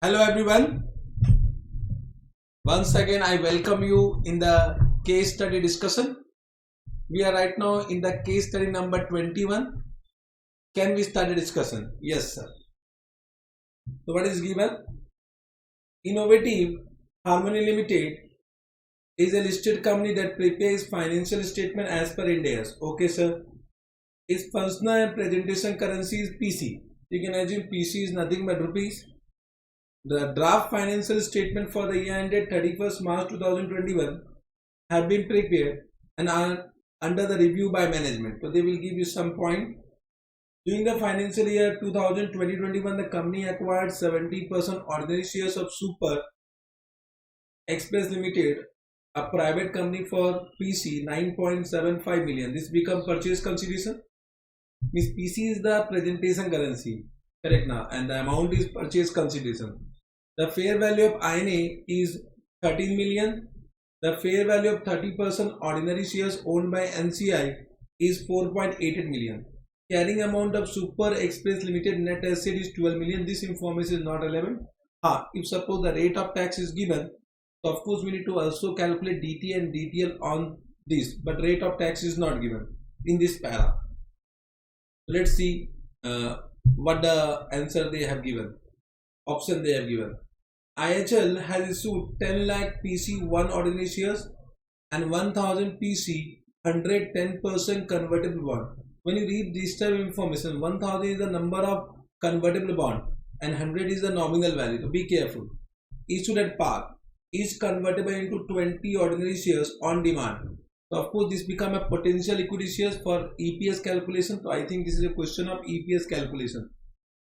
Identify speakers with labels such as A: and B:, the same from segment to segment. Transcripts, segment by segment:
A: Hello everyone. Once again I welcome you in the case study discussion. We are right now in the case study number 21. Can we start the discussion? Yes sir. So what is given? Innovative Harmony Limited is a listed company that prepares financial statement as per Ind AS. Okay sir. Its functional and presentation currency is PC. You can imagine PC is nothing but rupees. The draft financial statement for the year ended 31st March 2021 have been prepared and are under the review by management. So they will give you some point. During the financial year 2020-21, the company acquired 70% ordinary shares of Super Express Limited, a private company, for PC 9.75 million. This become purchase consideration. Means PC is the presentation currency, correct now, and the amount is purchase consideration. The fair value of INA is 13 million. The fair value of 30% ordinary shares owned by MCI is 4.88 million. Carrying amount of Super Express Limited net asset is 12 million. This information is not relevant. If suppose the rate of tax is given, so of course we need to also calculate DT and DTL on this, but rate of tax is not given in this para. Let's see what the answer they have given, option they have given. IHL has issued 10 lakh PC 1 ordinary shares and 1000 PC 110% convertible bond. When you read this type of information, 1000 is the number of convertible bond and 100 is the nominal value. So be careful. Issued at par, is convertible into 20 ordinary shares on demand. So of course this become a potential equity shares for EPS calculation. So I think this is a question of EPS calculation,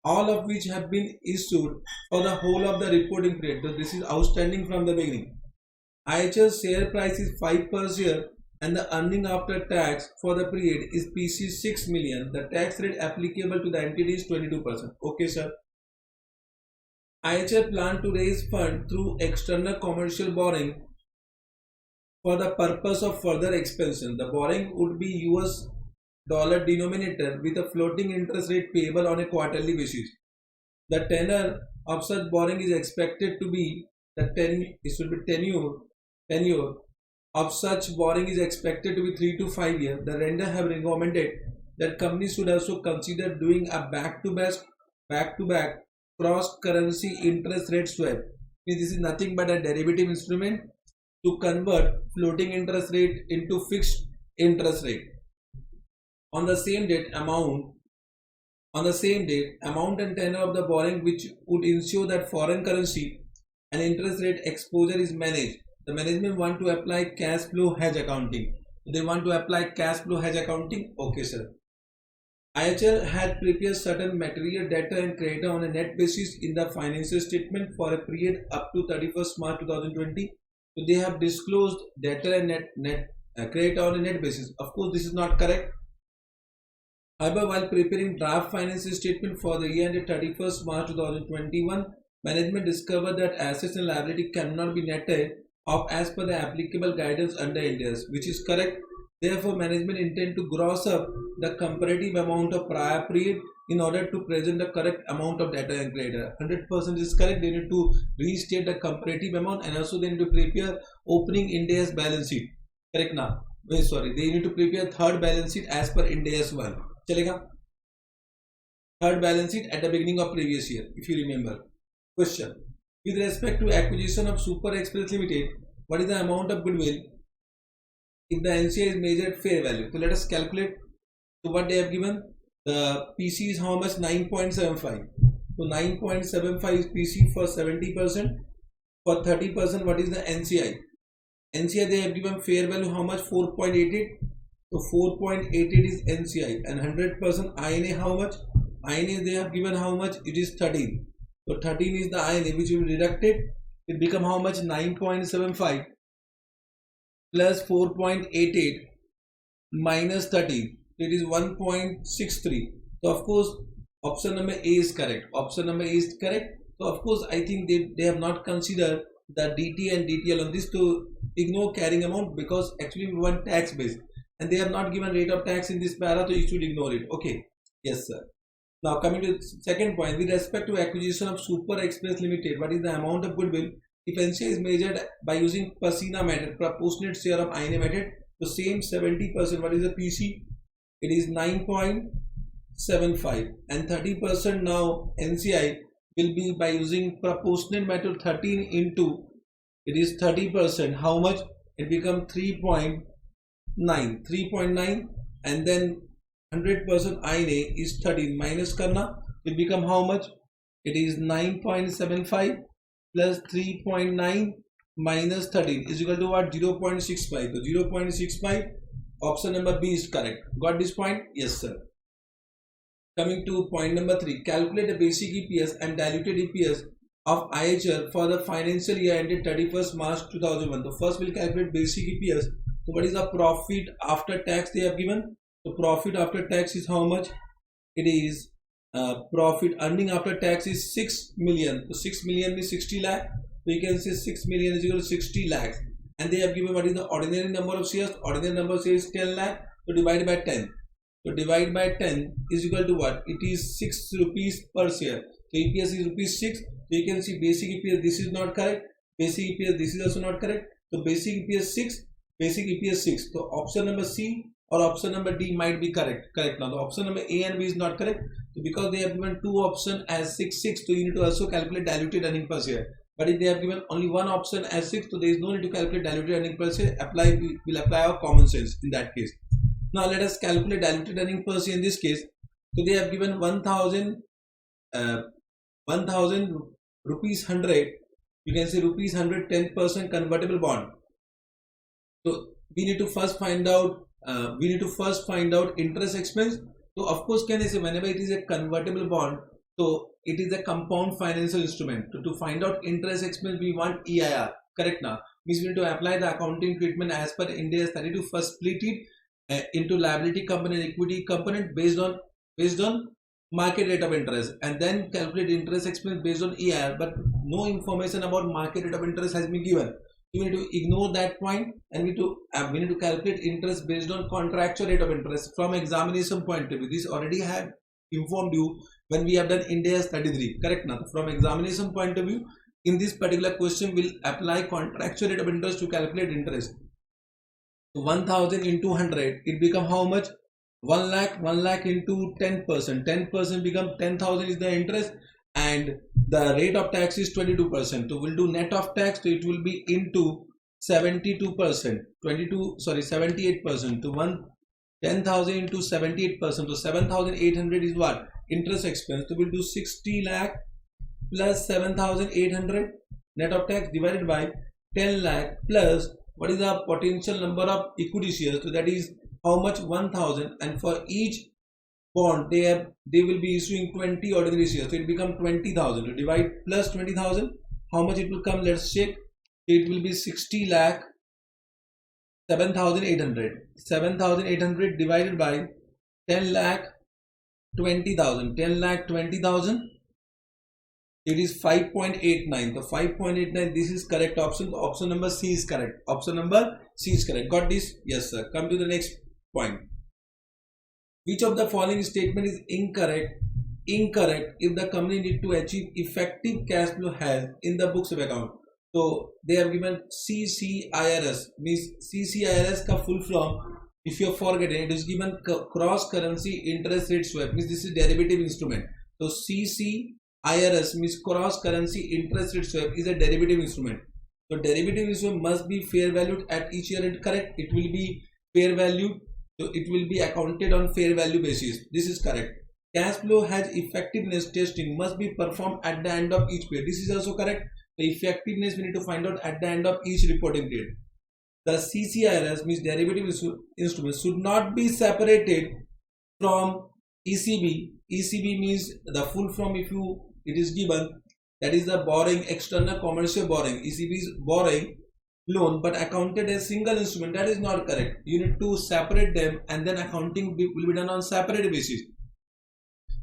A: all of which have been issued for the whole of the reporting period. So this is outstanding from the beginning. IHL's share price is 5 per share and the earning after tax for the period is PC 6 million. The tax rate applicable to the entity is 22%. Okay sir. IHL plan to raise fund through external commercial borrowing for the purpose of further expansion. The borrowing would be US dollar denominator with a floating interest rate payable on a quarterly basis. The tenor of such borrowing is expected to be tenure of such borrowing is expected to be 3 to 5 years. The lender have recommended that companies should also consider doing a back-to-back cross-currency interest rate swap. This is nothing but a derivative instrument to convert floating interest rate into fixed interest rate. On the same date, amount and tenor of the borrowing, which would ensure that foreign currency and interest rate exposure is managed. The management want to apply cash flow hedge accounting. They want to apply cash flow hedge accounting. Okay, sir. IHL had prepared certain material data and creditor on a net basis in the financial statement for a period up to 31st March 2020. So they have disclosed data and net creditor on a net basis. Of course, this is not correct. However, while preparing draft financial statement for the year ended 31st March 2021, management discovered that assets and liability cannot be netted off as per the applicable guidance under Ind AS, which is correct. Therefore, management intend to gross up the comparative amount of prior period in order to present the correct amount of data and creditor. 100% is correct. They need to restate the comparative amount and also they need to prepare opening Ind AS balance sheet. Correct now? Sorry, they need to prepare third balance sheet as per Ind AS 1. चलेगा third balance sheet at the beginning of previous year, if you remember. Question: with respect to acquisition of Super Express Limited, what is the amount of goodwill if the NCI is measured fair value? So let us calculate. So what they have given, the PC is how much? 9.75. So 9.75 is PC for 70%. For 30%, what is the NCI? NCI they have given fair value how much? 4.88. So 4.88 is NCI and 100% INA how much? INA they have given how much? It is 13. So 13 is the INA which will be deducted. It become how much? 9.75 plus 4.88 minus 13. It is 1.63. So of course option number A is correct. Option number A is correct. So of course I think they have not considered the DT and DTL on this to ignore carrying amount, because actually we want tax based. And they have not given rate of tax in this para, so you should ignore it. Okay. Yes, sir. Now coming to the second point, with respect to acquisition of Super Express Limited, what is the amount of goodwill? If NCI is measured by using Pasina method, proportionate share of INA method, the same 70%, what is the PC? It is 9.75 and 30% now NCI will be by using proportionate method 13 into, it is 30%, how much? It become 3.9 and then 100% INA is 13 minus karna, it become how much? It is 9.75 plus 3.9 minus 13 is equal to what? 0.65. So 0.65, option number B is correct. Got this point? Yes sir. Coming to point number 3, calculate the basic EPS and diluted EPS of IHL for the financial year ended 31st March 2001. So first we'll calculate basic EPS. So what is the profit after tax they have given? So profit after tax is how much? It is profit earning after tax is 6 million. So 6 million means 60 lakh. So you can say 6 million is equal to 60 lakhs. And they have given what is the ordinary number of shares? Ordinary number of shares is 10 lakh. So divide by 10. So divide by 10 is equal to what? It is 6 rupees per share. So EPS is rupees 6. So you can see basic EPS, this is not correct. Basic EPS, this is also not correct. So basic EPS 6. Basic EPS 6. So option number C or option number D might be correct. Now the option number A and B is not correct. So because they have given two options as 6, so you need to also calculate diluted earning per share. But if they have given only one option as 6, so there is no need to calculate diluted earning per share. We'll apply our common sense in that case. Now let us calculate diluted earning per share in this case. So they have given 1000 rupees 100. You can say rupees 100 10% convertible bond. So we need to first find out interest expense. So of course can I say whenever it is a convertible bond, so it is a compound financial instrument. So to find out interest expense we want EIR. Correct now. Means we need to apply the accounting treatment as per India's 32. First split it into liability component and equity component based on market rate of interest, and then calculate interest expense based on EIR, but no information about market rate of interest has been given. You need to ignore that point and we need to calculate interest based on contractual rate of interest from examination point of view. This already have informed you when we have done India's 33. Correct now. From examination point of view, in this particular question we'll apply contractual rate of interest to calculate interest. So 1000 into 100, it become how much? 1 lakh into 10%. 10% become 10,000 is the interest, and the rate of tax is 22%. So we'll do net of tax, so it will be into 72%. 78%. So 10,000 into 78%. So 7,800 is what? Interest expense. So we'll do 60 lakh plus 7,800 net of tax divided by 10 lakh plus what is the potential number of equity shares? So that is how much? 1,000, and for each bond they will be issuing 20 ordinary shares. So it become 20,000. To divide plus 20,000, how much it will come? Let's check. It will be 60 lakh 7,800. 7,800 divided by 10 lakh 20,000. 10 lakh 20,000. It is 5.89. So 5.89, this is correct option. So option number C is correct. Option number C is correct. Got this? Yes sir. Come to the next point. Which of the following statement is incorrect? Incorrect if the company need to achieve effective cash flow has in the books of account. So they have given CCIRS, means CCIRS ka full form, if you are forgetting, it is given cross currency interest rate swap, means this is derivative instrument. So CCIRS means cross currency interest rate swap is a derivative instrument. So derivative instrument must be fair valued at each year. And correct, it will be fair valued. So it will be accounted on fair value basis. This is correct. Cash flow has effectiveness testing must be performed at the end of each period. This is also correct. The effectiveness we need to find out at the end of each reporting period. The CCIRS means derivative instruments should not be separated from ECB. ECB means the full form, if it is given, that is the borrowing, external commercial borrowing. ECB is borrowing loan but accounted as single instrument. That is not correct. You need to separate them and then accounting will be done on separate basis.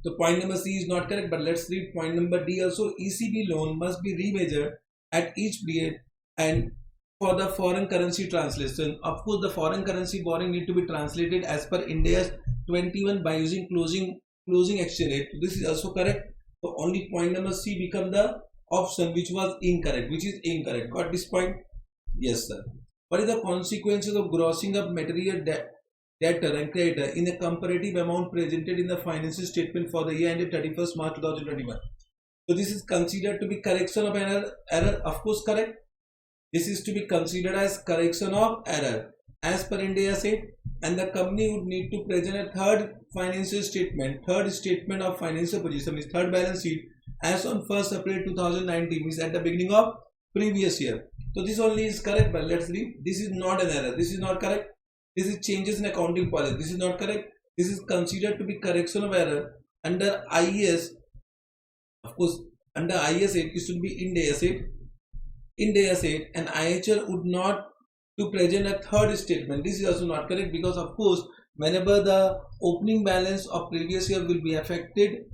A: So point number C is not correct, but let's read point number D also. ECB loan must be remeasured at each period and for the foreign currency translation. Of course, the foreign currency borrowing need to be translated as per India's 21 by using closing closing exchange rate. So this is also correct. So only point number C become the option which was incorrect, which is incorrect. Got this point? Yes, sir. What is the consequences of grossing up material debtor and creditor in the comparative amount presented in the financial statement for the year ended 31st March 2021? So this is considered to be correction of error. Of course, correct. This is to be considered as correction of error as per Ind AS 8, and the company would need to present a third financial statement, third statement of financial position, is third balance sheet as on 1st April 2019, means at the beginning of previous year. So this only is correct, but let's read. This is not an error. This is not correct. This is changes in accounting policy. This is not correct. This is considered to be correction of error under IAS. Of course, under IAS 8, it should be Ind AS 8. Ind AS 8, and IHR would not to present a third statement. This is also not correct, because of course, whenever the opening balance of previous year will be affected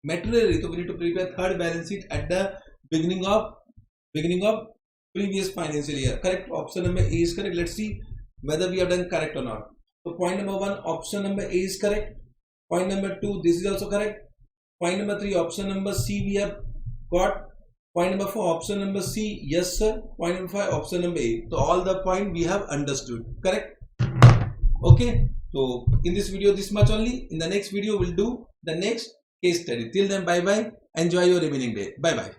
A: materially, so we need to prepare third balance sheet at the beginning of previous financial year. Correct. Option number A is correct. Let's see whether we have done correct or not. So point number 1, option number A is correct. Point number 2, this is also correct. Point number 3, option number C we have got. Point number 4, option number C, yes sir. Point number 5, option number A. So all the point we have understood. Correct. Okay. So in this video, this much only. In the next video, we'll do the next case study. Till then, bye bye. Enjoy your remaining day. Bye bye.